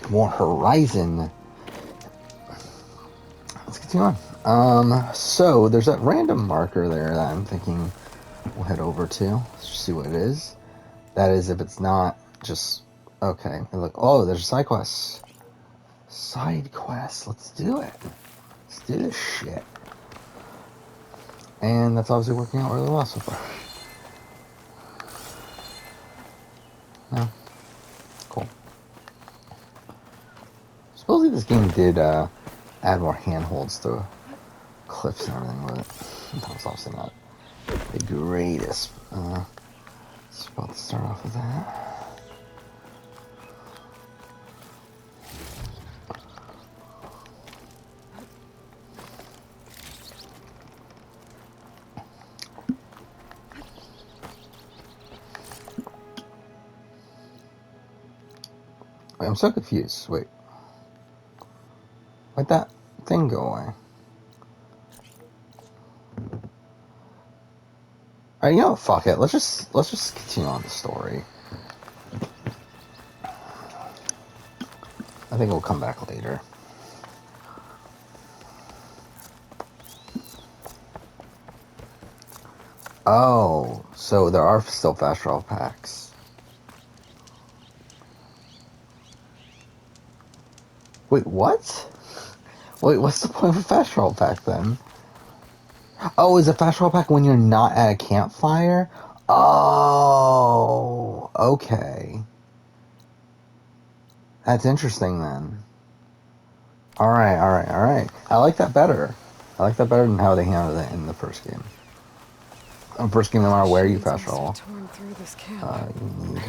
more Horizon. Let's continue on. So there's that random marker there that I'm thinking we'll head over to. Let's just see what it is. That is, if it's not just okay. Look, oh, there's a side quest. Side quest. Let's do it. Let's do this shit. And that's obviously working out really well so far. No, cool. Supposedly this game did add more handholds to clips and everything with it. That was obviously not the greatest. Let's about to start off with that. Wait, I'm so confused. Wait. Why'd that thing go away? Alright, you know what, fuck it. Let's just continue on the story. I think we'll come back later. Oh, so there are still fast travel packs. Wait, what? Wait, what's the point of a fast travel pack then? Oh, is a fast travel pack when you're not at a campfire? Oh, okay. That's interesting then. Alright. I like that better. I like that better than how they handled it in the first game. In the first game, no matter where you fast travel, you need...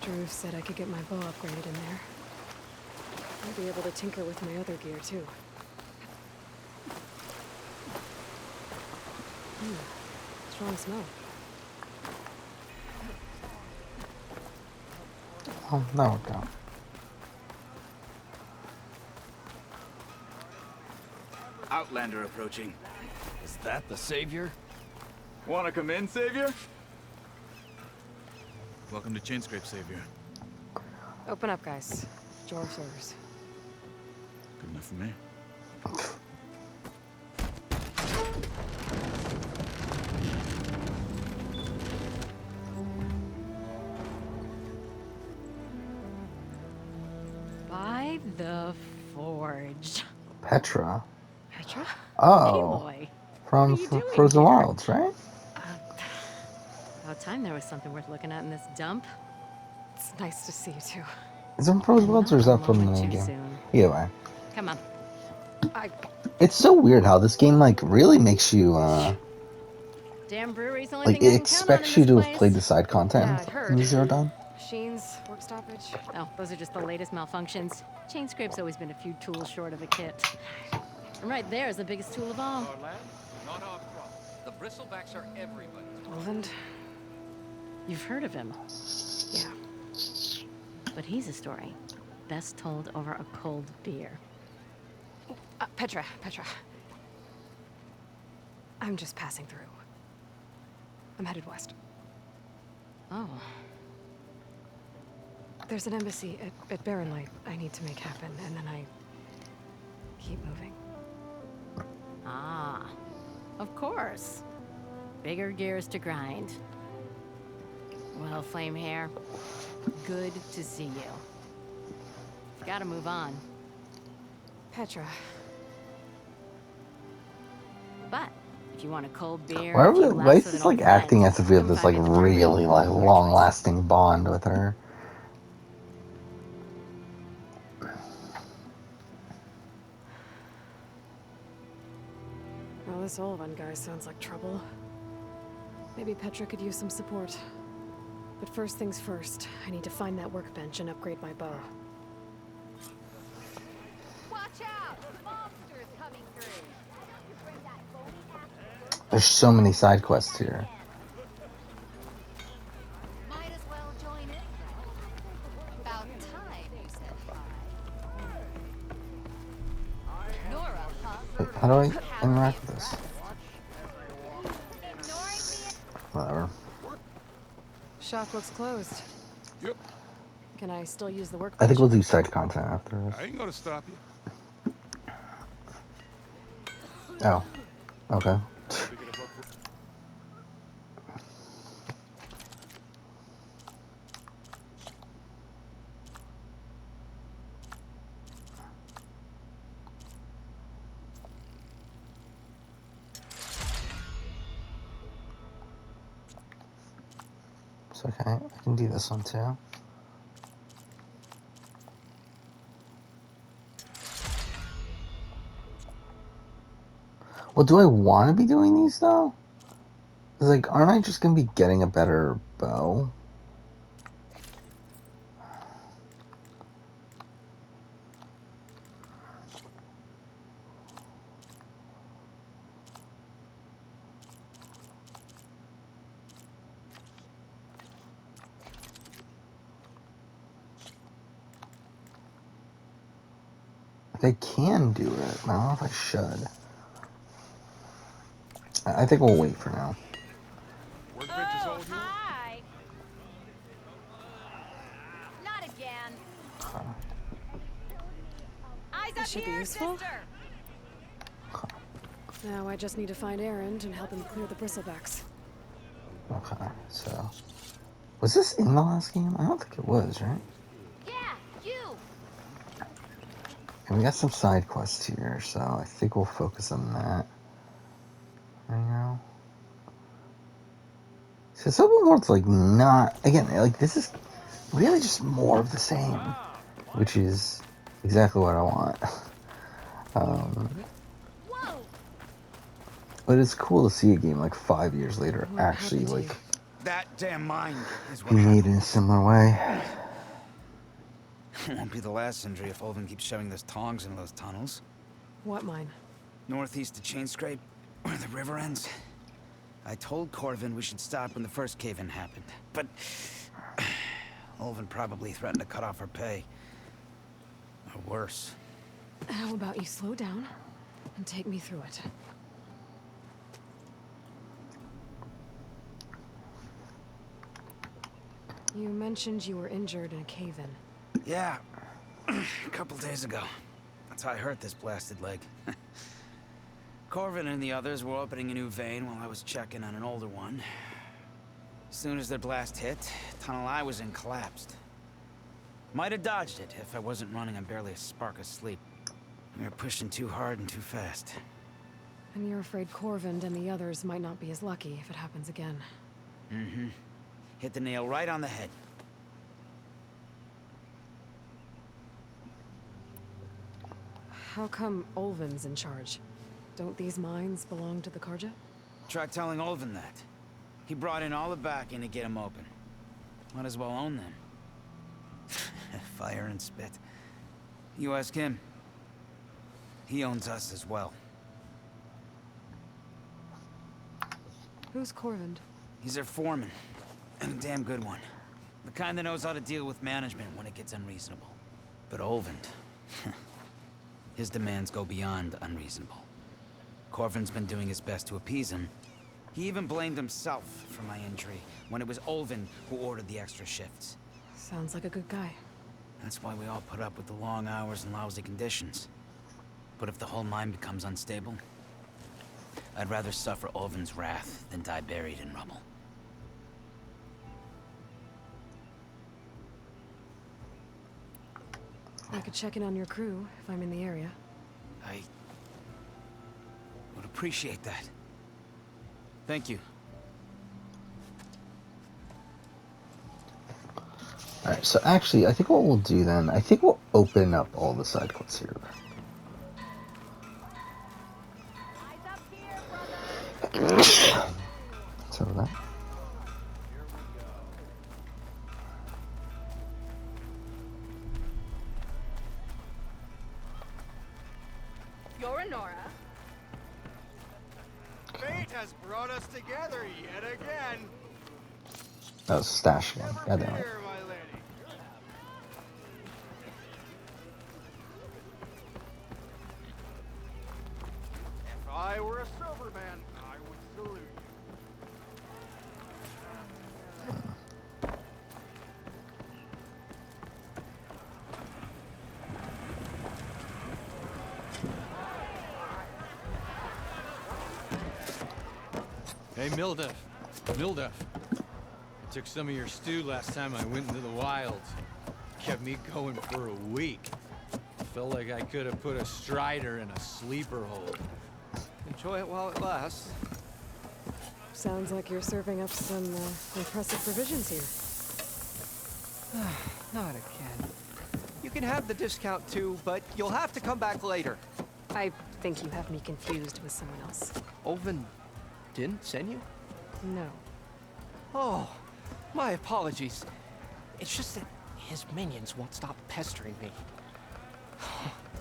Drew said I could get my bow upgraded in there. I'll be able to tinker with my other gear too. Strong smell. Oh, that worked out. Outlander approaching. Is that the savior? Wanna come in, Savior? Welcome to Chainscrape, Savior. Open up, guys. Dwarf's orders. Good enough for me. By the Forge. Petra. Petra? Oh. Aloy. From What are you doing Frozen here? Wilds, right? About time there was something worth looking at in this dump. It's nice to see you too. Is it from Frozen Wilds or is that from the too game? soon. Either way. Come on. It's so weird how this game, like, really makes you, Damn brewery's the only like, thing it I can count on in expects this you to have place. played the side content Yeah, I heard. in Zero Dawn. Machines, work stoppage. Oh, those are just the latest malfunctions. Chainscrape's always been a few tools short of a kit. And right there is the biggest tool of all. Our land, not our problem. The bristlebacks are everybody's problem. Roland? You've heard of him. Yeah. But he's a story best told over a cold beer. Petra. I'm just passing through. I'm headed west. Oh. There's an embassy at Barren Light I need to make happen, and then I keep moving. Ah, of course. Bigger gears to grind. Well, Flame Hair, good to see you. Gotta move on. Petra. But if you want a cold beer, Why is this like acting as if we have this like really like long-lasting bond with her? Well, this Olvan guy sounds like trouble. Maybe Petra could use some support. But first things first, I need to find that workbench and upgrade my bow. Watch out! Monsters coming through! There's so many side quests here. Might as well join in, though. About time you said hi. Nora, huh? Wait, how do I interact with this? Ignoring me. Whatever. Shop looks closed. Yep. Can I still use the I think we'll workbench? do side content after this. I ain't gonna stop you. Oh, okay. It's okay. I can do this one too. Well, do I want to be doing these though? 'Cause, like, aren't I just gonna be getting a better bow? Like, I can do it. I don't know if I should. I think we'll wait for now. Workbench is all yours. Hi! Not again. Eyes This up should be here, useful. sister! Now I just need to find Erend and help him clear the bristlebacks. Okay, so was this in the last game? I don't think it was, right? Yeah, you! And we got some side quests here, so I think we'll focus on that right now. So it's open world's like not again like this is really just more of the same, which is exactly what I want. Whoa! But it's cool to see a game like 5 years later What actually happened to like you? That damn mine is be what made happened. in a similar way. Won't be the last injury if Olvin keeps shoving those tongs into those tunnels. What mine? Northeast of Chainscrape, where the river ends. I told Corvin we should stop when the first cave-in happened, but Olvin probably threatened to cut off our pay. Or worse. How about you slow down and take me through it? You mentioned you were injured in a cave-in. Yeah, a couple days ago. That's how I hurt this blasted leg. Corvin and the others were opening a new vein while I was checking on an older one. As soon as their blast hit, the tunnel I was in collapsed. Might have dodged it if I wasn't running on barely a spark of sleep. We were pushing too hard and too fast. And you're afraid Corvind and the others might not be as lucky if it happens again. Mm-hmm. Hit the nail right on the head. How come Olvin's in charge? Don't these mines belong to the Karja? Try telling Olvin that. He brought in all the backing to get them open. Might as well own them. Fire and spit. You ask him. He owns us as well. Who's Corvind? He's their foreman. And a damn good one. The kind that knows how to deal with management when it gets unreasonable. But Olvind... his demands go beyond unreasonable. Corvin's been doing his best to appease him. He even blamed himself for my injury, when it was Olvin who ordered the extra shifts. Sounds like a good guy. That's why we all put up with the long hours and lousy conditions. But if the whole mine becomes unstable, I'd rather suffer Olvin's wrath than die buried in rubble. I could check in on your crew if I'm in the area. I would appreciate that. Thank you. Alright, so actually I think what we'll do then, I think we'll open up all the side quests here. Eyes up here, brother! So that. You're a Nora. Fate has brought us together yet again. That was stash again. Never God damn it. fear, my lady. If I were a sober man, I would salute you. Hey, Mildef. Mildef. I took some of your stew last time I went into the wilds. Kept me going for a week. Felt like I could have put a strider in a sleeper hole. Enjoy it while it lasts. Sounds like you're serving up some impressive provisions here. Not again. You can have the discount too, but you'll have to come back later. I think you have me confused with someone else. Oven didn't send you? No. Oh, my apologies. It's just that his minions won't stop pestering me.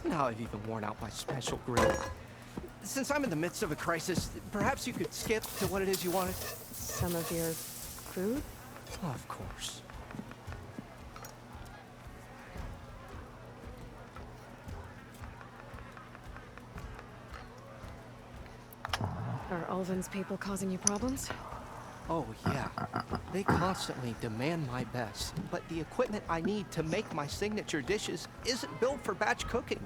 Now I've even worn out my special grill. Since I'm in the midst of a crisis, perhaps you could skip to what it is you wanted? Some of your food? Of course. Are Ulvin's people causing you problems? Oh, yeah. They constantly demand my best, but the equipment I need to make my signature dishes isn't built for batch cooking.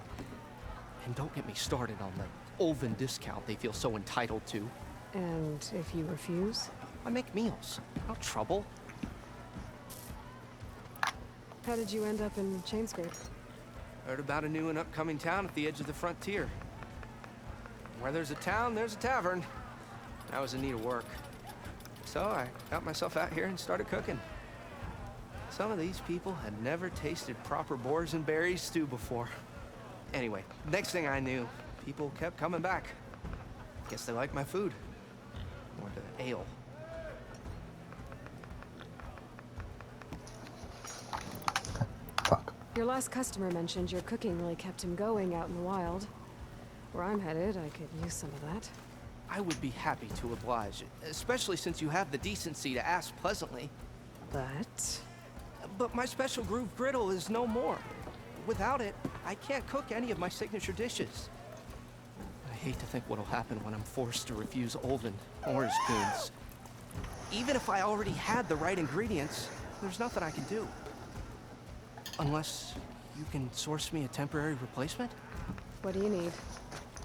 And don't get me started on the Ulvin discount they feel so entitled to. And if you refuse? I make meals. No trouble. How did you end up in Chainscrape? Heard about a new and upcoming town at the edge of the frontier. Where there's a town, there's a tavern. I was in need of work. So I got myself out here and started cooking. Some of these people had never tasted proper boars and berries stew before. Anyway, next thing I knew, people kept coming back. Guess they liked my food. Or the ale. Fuck. Your last customer mentioned your cooking really kept him going out in the wild. Where I'm headed, I could use some of that. I would be happy to oblige, especially since you have the decency to ask pleasantly. But my special groove griddle is no more. Without it, I can't cook any of my signature dishes. I hate to think what'll happen when I'm forced to refuse Ulvin or his goons. Even if I already had the right ingredients, there's nothing I can do. Unless you can source me a temporary replacement? What do you need?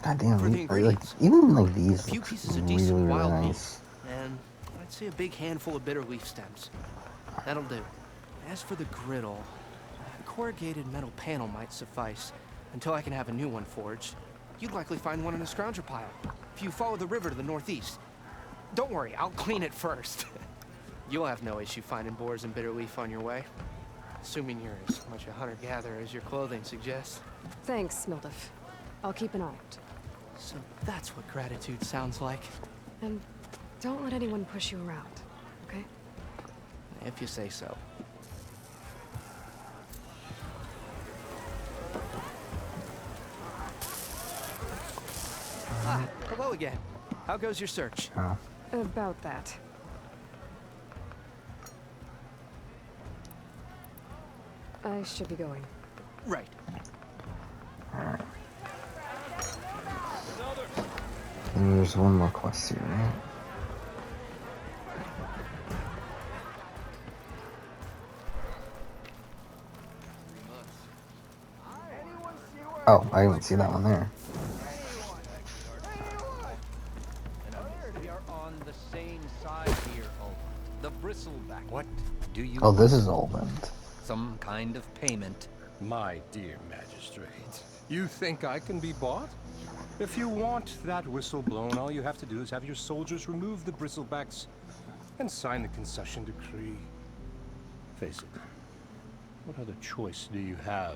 God damn, For the like, ingredients. even like these A few look pieces of really, decent really wild nice. meat, and I'd say a big handful of bitter leaf stems. That'll do. As for the griddle, a corrugated metal panel might suffice until I can have a new one forged. You'd likely find one in a scrounger pile if you follow the river to the northeast. Don't worry, I'll clean it first. You'll have no issue finding boars and bitter leaf on your way, assuming you're as much a hunter-gatherer as your clothing suggests. Thanks, Mildef. I'll keep an eye out. So that's what gratitude sounds like, And don't let anyone push you around, okay? if you say so. Ah, hello again. How goes your search? About that. I should be going. Right. And there's one more quest here, right? Oh, I didn't see that one there. We are on the same side here, Ulva. The bristleback. What do you Oh, this want? is Ulvin. Some kind of payment. My dear magistrate, you think I can be bought? If you want that whistle blown, all you have to do is have your soldiers remove the bristlebacks and sign the concession decree. Face it, what other choice do you have?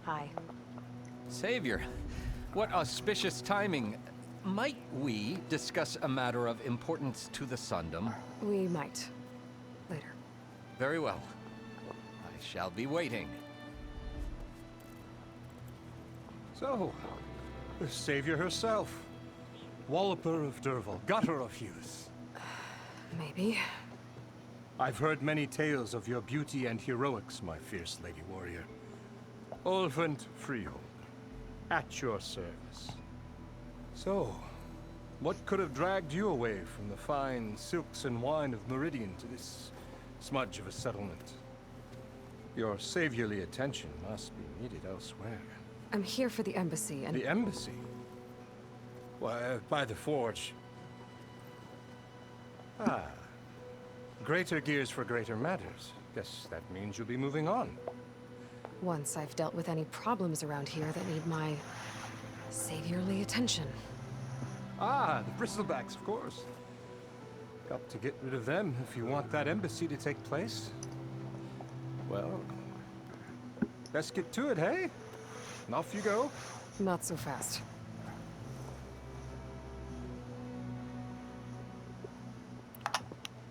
Hi. Savior, what auspicious timing. Might we discuss a matter of importance to the Sundom? We might. Later. Very well. I shall be waiting. So, the savior herself. Walloper of Derval, gutter of youth. Maybe. I've heard many tales of your beauty and heroics, my fierce lady warrior. Olvent Freehold, at your service. So, what could have dragged you away from the fine silks and wine of Meridian to this smudge of a settlement? Your saviorly attention must be needed elsewhere. I'm here for the embassy and... The embassy? Why, by the forge. Ah. Greater gears for greater matters. Guess that means you'll be moving on. Once I've dealt with any problems around here that need my saviorly attention. Ah, the bristlebacks, of course. Got to get rid of them if you want that embassy to take place. Well, let's get to it, hey? And off you go. Not so fast.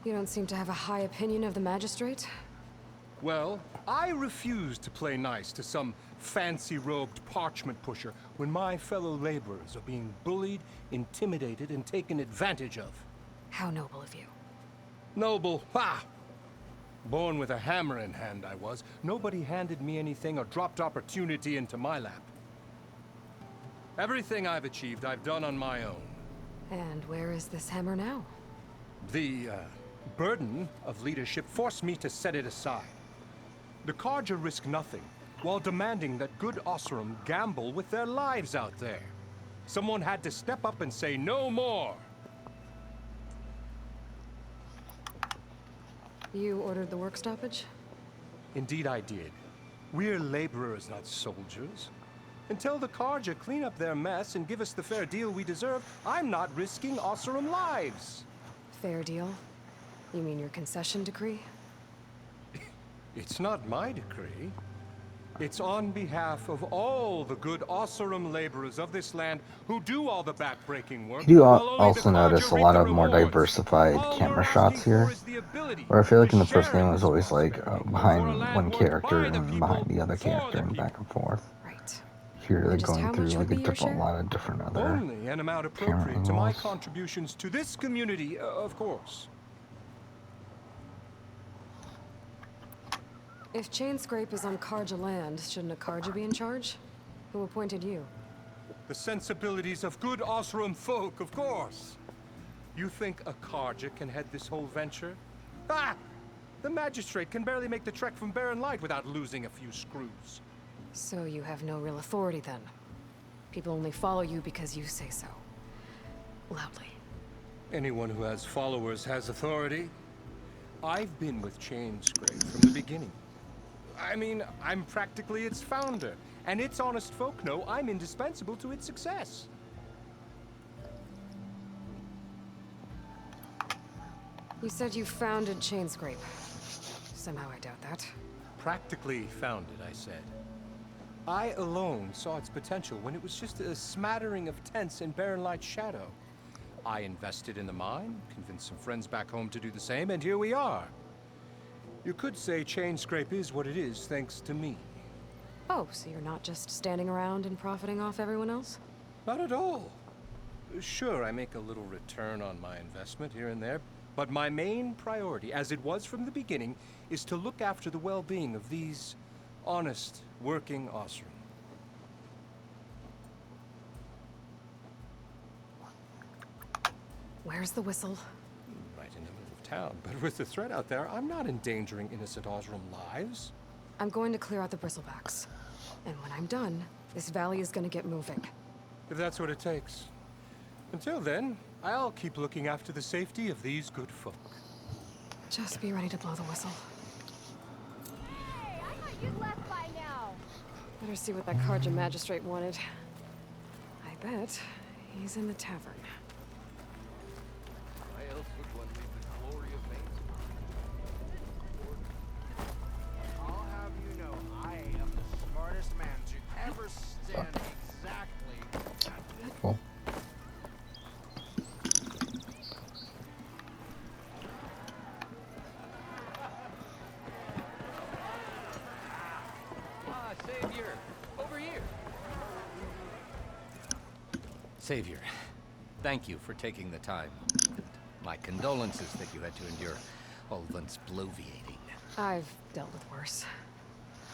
You don't seem to have a high opinion of the magistrate? Well, I refuse to play nice to some fancy-robed parchment pusher when my fellow laborers are being bullied, intimidated, and taken advantage of. How noble of you. Noble, ha! Born with a hammer in hand, I was. Nobody handed me anything or dropped opportunity into my lap. Everything I've achieved, I've done on my own. And where is this hammer now? The, burden of leadership forced me to set it aside. The Carja risk nothing, while demanding that good Osseram gamble with their lives out there. Someone had to step up and say no more. You ordered the work stoppage? Indeed I did. We're laborers, not soldiers. Until the Carja clean up their mess and give us the fair deal we deserve, I'm not risking Osseram lives. Fair deal? You mean your concession decree? It's not my decree. It's on behalf of all the good Osseram laborers of this land who do all the back-breaking work. You do while only also the Carja notice a reap lot the of more rewards. diversified All camera we're shots asking here. for is the ability Where I feel like to in the first share game it in was this always like prosperity. For a behind land one worked character by the and people, behind the other for character the and people. back and forth. Right. Here they're And just going how through much like would a be your share? lot of different other Only an amount camera appropriate to my angles. contributions to this community, of course. If Chainscrape is on Carja land, shouldn't a Carja be in charge? Who appointed you? The sensibilities of good Osseram folk, of course. You think a Carja can head this whole venture? Ah! The magistrate can barely make the trek from Barren Light without losing a few screws. So you have no real authority then? People only follow you because you say so. Loudly. Anyone who has followers has authority. I've been with Chainscrape from the beginning. I mean, I'm practically its founder, and its honest folk know I'm indispensable to its success. You said you founded Chainscrape. Somehow I doubt that. Practically founded, I said. I alone saw its potential when it was just a smattering of tents in Barren Light's shadow. I invested in the mine, convinced some friends back home to do the same, and here we are. You could say Chainscrape is what it is thanks to me. Oh, so you're not just standing around and profiting off everyone else? Not at all. Sure, I make a little return on my investment here and there, but my main priority, as it was from the beginning, is to look after the well-being of these honest, working Osseram. Where's the whistle? Right in the middle of town, but with the threat out there, I'm not endangering innocent Osseram lives. I'm going to clear out the bristlebacks. And when I'm done, this valley is gonna get moving. If that's what it takes. Until then, I'll keep looking after the safety of these good folk. Just be ready to blow the whistle. Hey, I thought you'd left by now. Better see what that Carja magistrate wanted. I bet he's in the tavern. Why else would one leave the glory of Maine? I'll have you know, I am the smartest man to ever stand exactly. Cool. Ah, Savior, over here. Savior, thank you for taking the time. And my condolences that you had to endure Olvant's bloviating. I've dealt with worse.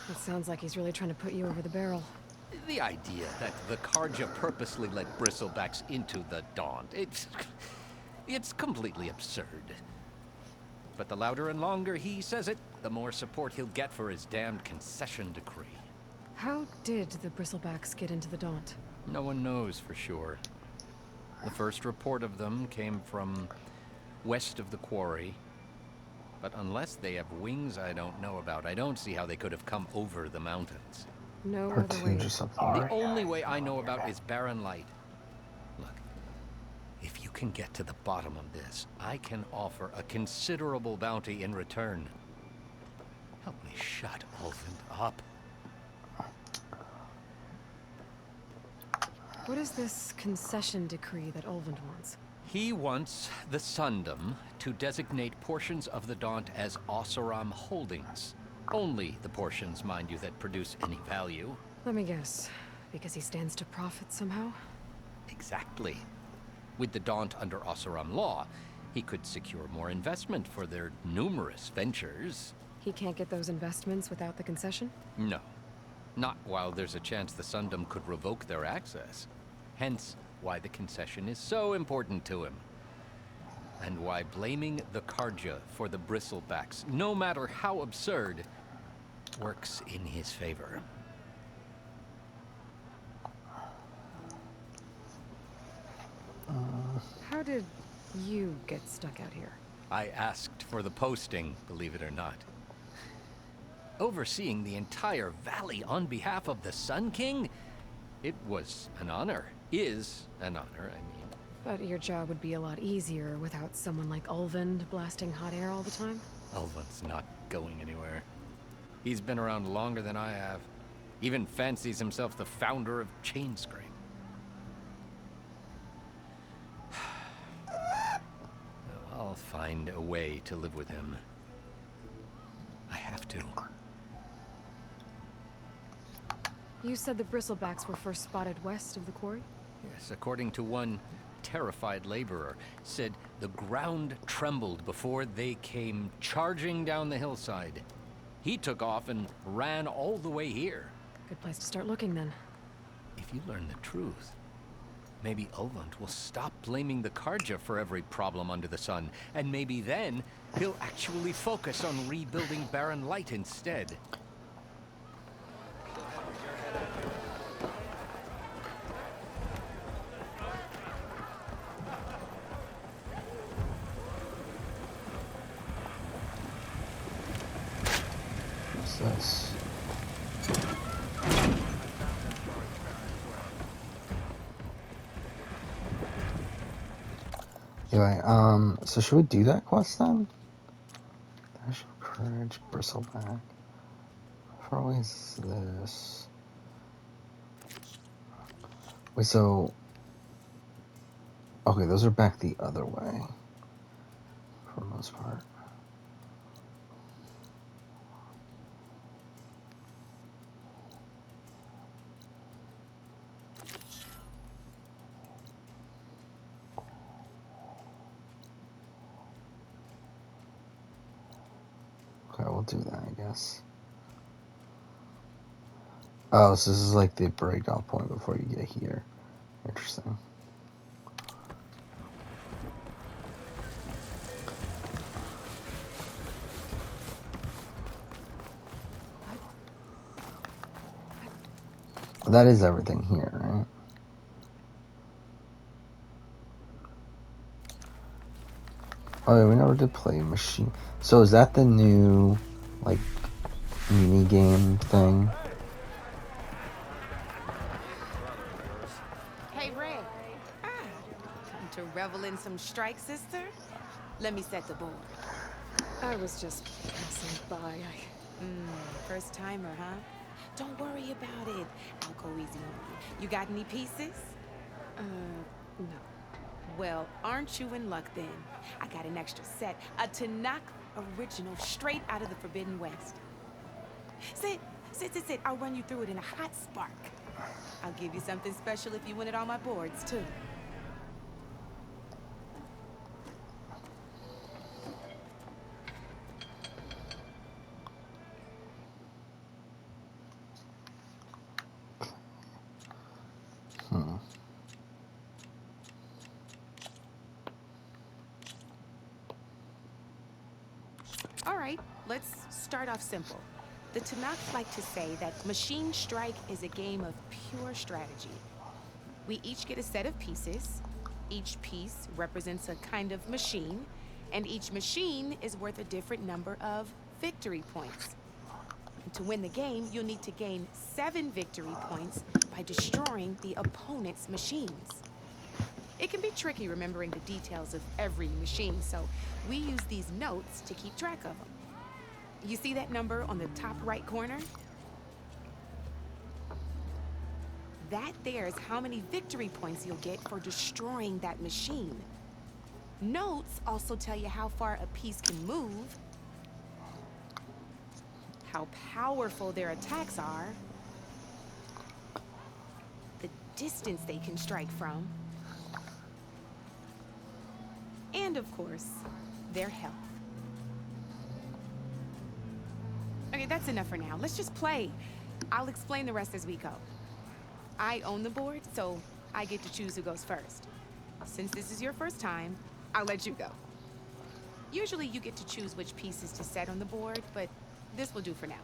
It sounds like he's really trying to put you over the barrel. The idea that the Karja purposely let bristlebacks into the Daunt, it's completely absurd. But the louder and longer he says it, the more support he'll get for his damned concession decree. How did the bristlebacks get into the Daunt? No one knows for sure. The first report of them came from west of the quarry. But unless they have wings I don't know about, I don't see how they could have come over the mountains. No Or other two way. just up The there. only way I know about is barren light. Look, if you can get to the bottom of this, I can offer a considerable bounty in return. Help me shut Olvant up. What is this concession decree that Olvant wants? He wants the Sundom to designate portions of the Daunt as Oseram holdings. Only the portions, mind you, that produce any value. Let me guess. Because he stands to profit somehow? Exactly. With the Daunt under Oseram law, he could secure more investment for their numerous ventures. He can't get those investments without the concession? No. Not while there's a chance the Sundom could revoke their access. Hence, why the concession is so important to him. And why blaming the Karja for the bristlebacks, no matter how absurd, works in his favor. How did you get stuck out here? I asked for the posting, believe it or not. Overseeing the entire valley on behalf of the Sun King? It was an honor. Is an honor, I mean. But your job would be a lot easier without someone like Ulvund blasting hot air all the time? Ulvund's not going anywhere. He's been around longer than I have. Even fancies himself the founder of Chainscrape. I'll find a way to live with him. I have to. You said the bristlebacks were first spotted west of the quarry? Yes, according to one terrified laborer, said the ground trembled before they came charging down the hillside. He took off and ran all the way here. Good place to start looking then. If you learn the truth, maybe Ulvund will stop blaming the Karja for every problem under the sun, and maybe then he'll actually focus on rebuilding Barren Light instead. What's this? Anyway, so should we do that quest then? Dash of Courage, Bristleback. How far away is this? Wait, so... Okay, those are back the other way. For the most part. Okay, we'll do that, I guess. Oh, so this is like the breakout point before you get here. Interesting. That is everything here, right? Oh, yeah, we never did play machine. So is that the new, like, mini game thing? Hey, Ray. Come to revel in some strike, sister? Let me set the board. I was just passing by. First timer, huh? Don't worry about it. I'll go easy on you. You got any pieces? No. Well, aren't you in luck then? I got an extra set, a Tanakh original straight out of the Forbidden West. Sit. I'll run you through it in a hot spark. I'll give you something special if you win it on my boards, too. All right, let's start off simple. The Tanakh like to say that Machine Strike is a game of pure strategy. We each get a set of pieces. Each piece represents a kind of machine, and each machine is worth a different number of victory points. And to win the game, you'll need to gain 7 victory points by destroying the opponent's machines. It can be tricky remembering the details of every machine, so we use these notes to keep track of them. You see that number on the top right corner? That there is how many victory points you'll get for destroying that machine. Notes also tell you how far a piece can move, how powerful their attacks are, the distance they can strike from, and of course, their health. Okay, that's enough for now. Let's just play. I'll explain the rest as we go. I own the board, so I get to choose who goes first. Since this is your first time, I'll let you go. Usually you get to choose which pieces to set on the board, but this will do for now.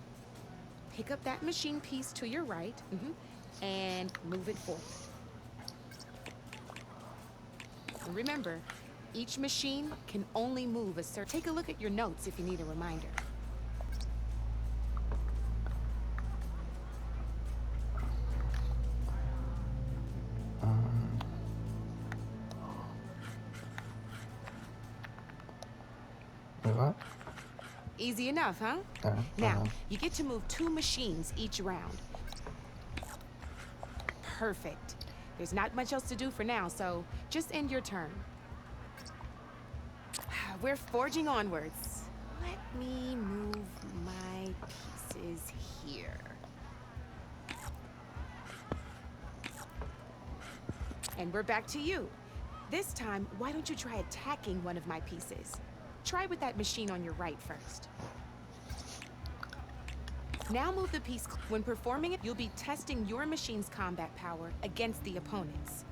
Pick up that machine piece to your right, and move it forward. And remember, each machine can only move a certain... Take a look at your notes if you need a reminder. What? Easy enough, huh? Now, you get to move 2 machines each round. Perfect. There's not much else to do for now, so just end your turn. We're forging onwards. Let me move my pieces here. And we're back to you. This time, why don't you try attacking one of my pieces? Try with that machine on your right first. Now move the piece. When performing it, you'll be testing your machine's combat power against the opponent's.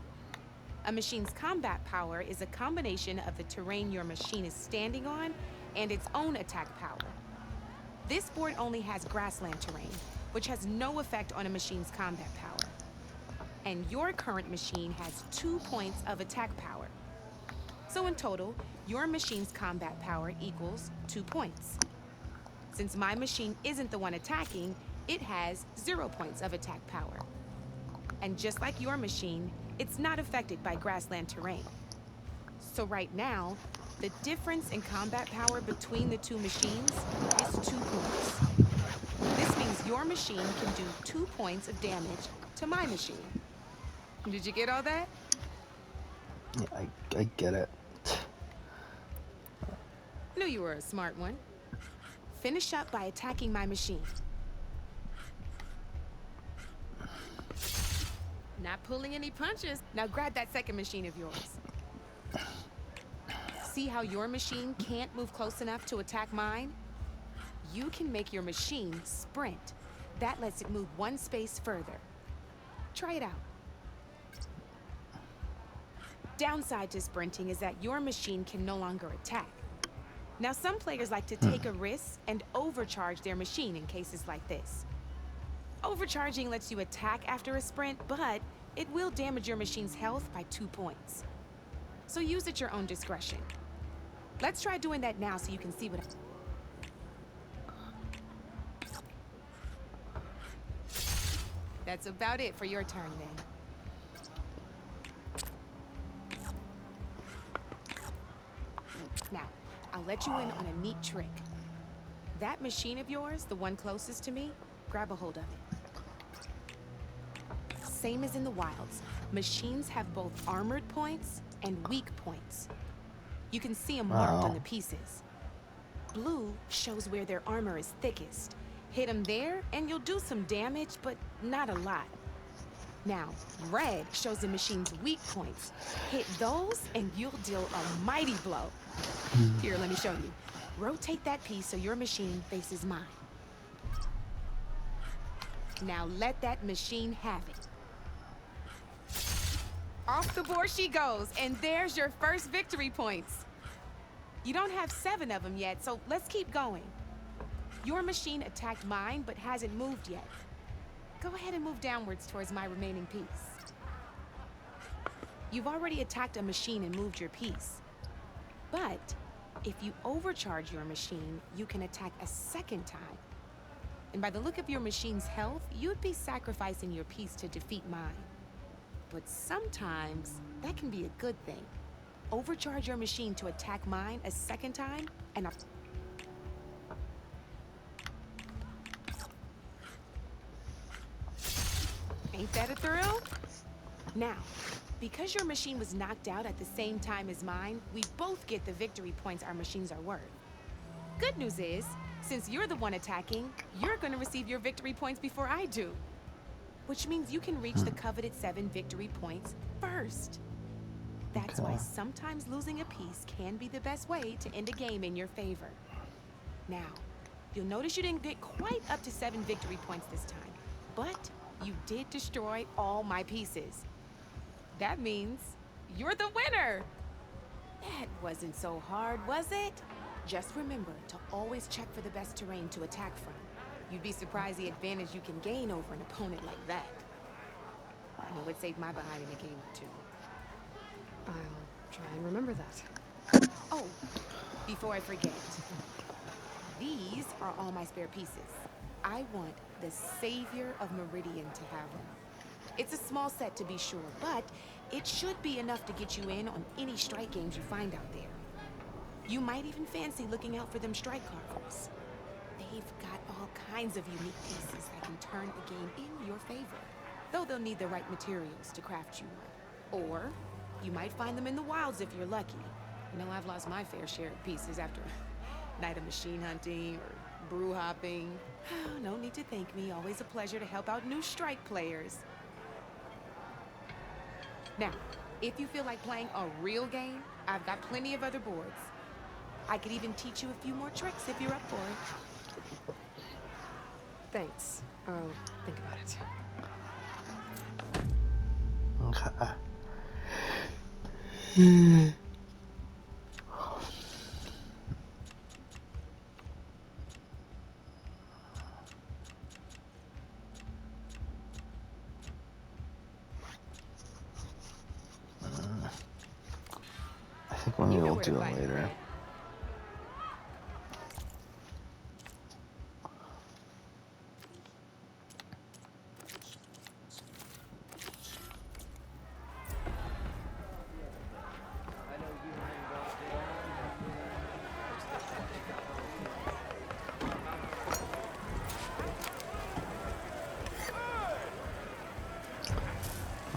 A machine's combat power is a combination of the terrain your machine is standing on and its own attack power. This board only has grassland terrain, which has no effect on a machine's combat power. And your current machine has 2 points of attack power. So in total, your machine's combat power equals 2 points. Since my machine isn't the one attacking, it has 0 points of attack power. And just like your machine, it's not affected by grassland terrain. So right now, the difference in combat power between the 2 machines is 2 points. This means your machine can do 2 points of damage to my machine. Did you get all that? Yeah, I get it. Knew you were a smart one. Finish up by attacking my machine. Not pulling any punches. Now grab that second machine of yours. See how your machine can't move close enough to attack mine? You can make your machine sprint. That lets it move 1 space further. Try it out. Downside to sprinting is that your machine can no longer attack. Now, some players like to take a risk and overcharge their machine in cases like this. Overcharging lets you attack after a sprint, but it will damage your machine's health by 2 points. So use at your own discretion. Let's try doing that now so you can see what... That's about it for your turn, then. Now, I'll let you in on a neat trick. That machine of yours, the one closest to me, grab a hold of it. Same as in the wilds, machines have both armored points and weak points. You can see them marked on the pieces. Blue shows where their armor is thickest. Hit them there, and you'll do some damage, but not a lot. Now, red shows the machine's weak points. Hit those and you'll deal a mighty blow. Here, let me show you. Rotate that piece so your machine faces mine. Now let that machine have it. Off the board she goes, and there's your first victory points. You don't have 7 of them yet, so let's keep going. Your machine attacked mine, but hasn't moved yet. Go ahead and move downwards towards my remaining piece. You've already attacked a machine and moved your piece. But if you overcharge your machine, you can attack a second time. And by the look of your machine's health, you'd be sacrificing your piece to defeat mine. But sometimes, that can be a good thing. Overcharge your machine to attack mine a second time, and ain't that a thrill? Now, because your machine was knocked out at the same time as mine, we both get the victory points our machines are worth. Good news is, since you're the one attacking, you're gonna receive your victory points before I do. Which means you can reach the coveted 7 victory points first. That's why sometimes losing a piece can be the best way to end a game in your favor. Now, you'll notice you didn't get quite up to 7 victory points this time, but you did destroy all my pieces. That means you're the winner! That wasn't so hard, was it? Just remember to always check for the best terrain to attack from. You'd be surprised the advantage you can gain over an opponent like that. I know it saved my behind in a game or 2. I'll try and remember that. Oh, before I forget, these are all my spare pieces. I want the Savior of Meridian to have them. It's a small set to be sure, but it should be enough to get you in on any strike games you find out there. You might even fancy looking out for them strike carvers. They've got all kinds of unique pieces that can turn a game in your favor, though they'll need the right materials to craft you one. Or you might find them in the wilds if you're lucky. You know, I've lost my fair share of pieces after a night of machine hunting or brew hopping. No need to thank me. Always a pleasure to help out new strike players. Now, if you feel like playing a real game, I've got plenty of other boards. I could even teach you a few more tricks if you're up for it. Thanks. I'll think about it. Okay. I think maybe we'll do it later.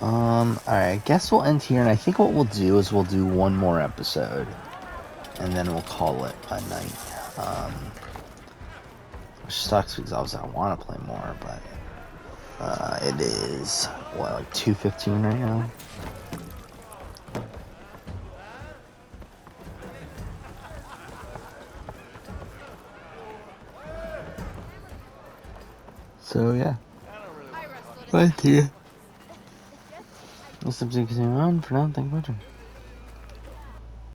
Alright, I guess we'll end here, and I think what we'll do is we'll do one more episode, and then we'll call it a night. Which sucks because obviously I want to play more, but it is, what, like 2:15 right now? So yeah. Thank you. This episode is on for now. Thank you for watching.